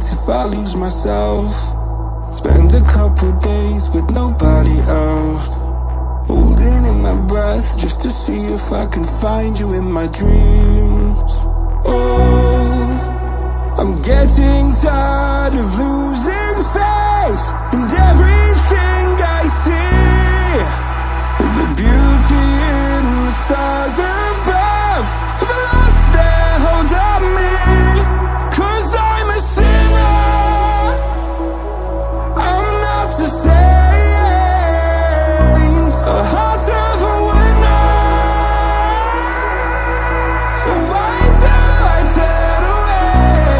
moments if I lose myself. Spend a couple days with nobody else, holding in my breath just to see if I can find you in my dreams. Oh, I'm getting tired of losing faith in everything I see. The beauty in the stars above have lost their hold on me. 'Cause I'm a sinner, I'm not the saint, a heart of a winner. So why do I turn away?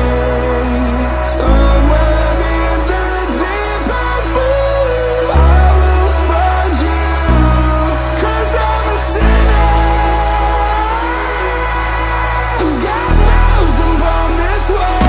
Somewhere in the deepest blue I will find you. 'Cause I'm a sinner, and God knows I'm born this way.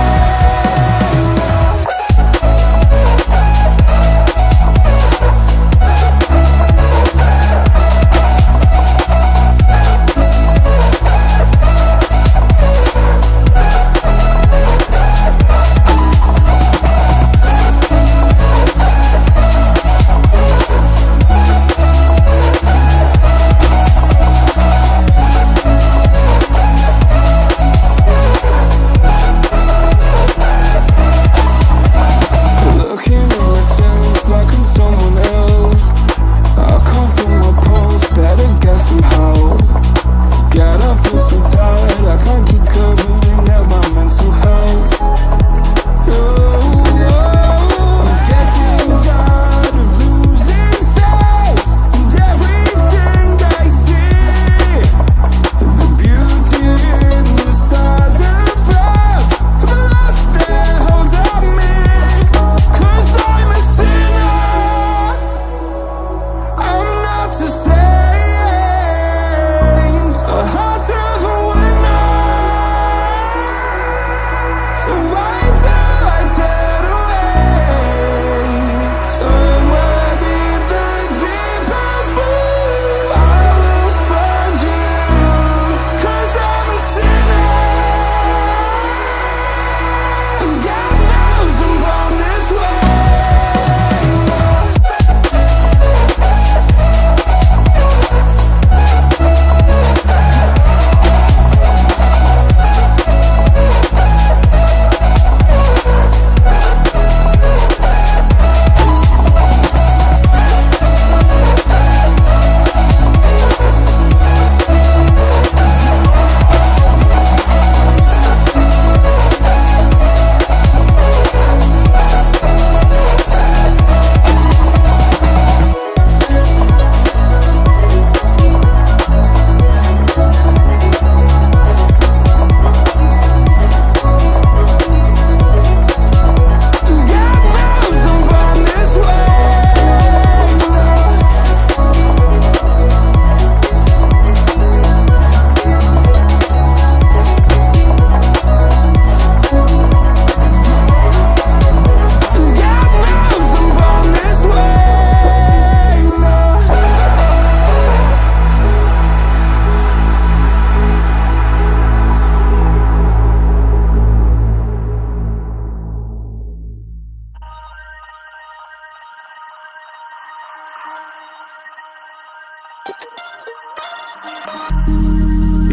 Looking at myself like I'm someone else. I can't feel my pulse, better get some help. God, I feel so tired, I can't keep covering up my mental health. Oh, I'm getting tired of losing faith in everything I see. The beauty in the stars above have lost their hold on me. 'Cause I'm a sinner, I'm not the saint, a heart of a winner. So why do I turn away? Somewhere in the deepest blue I will find you. 'Cause I'm a sinner, and God knows I'm born this way.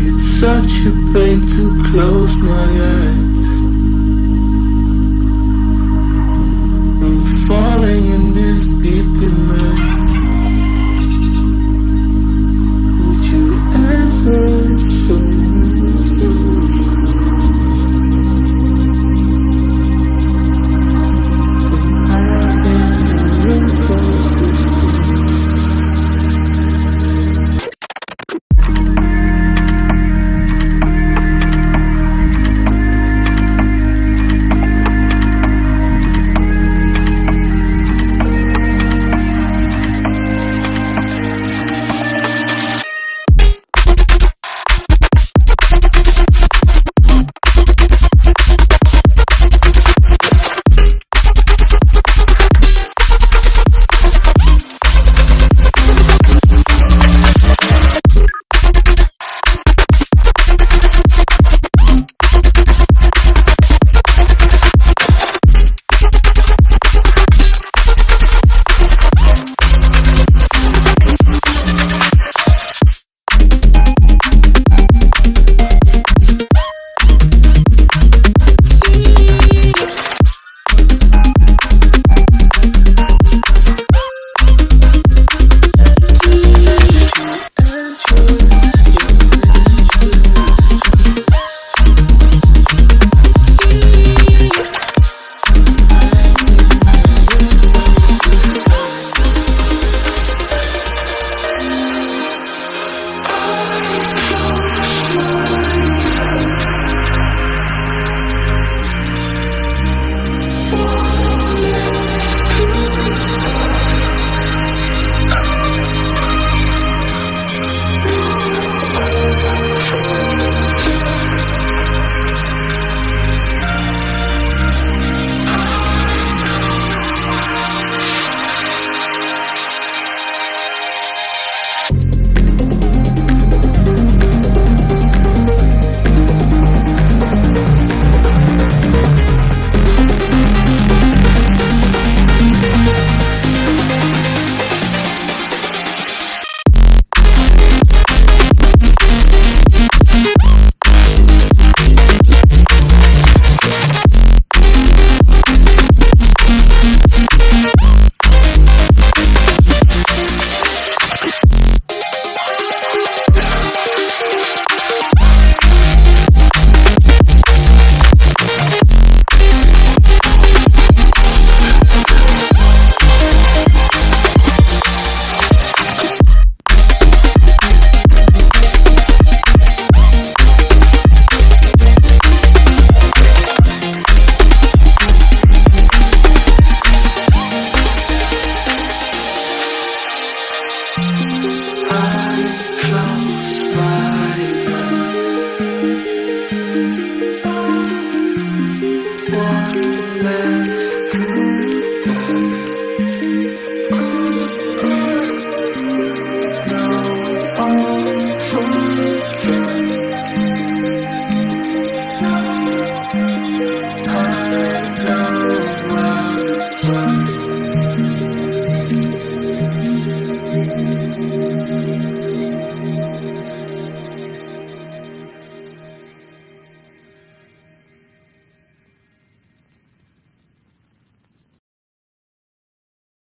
It's such a pain to close my eyes.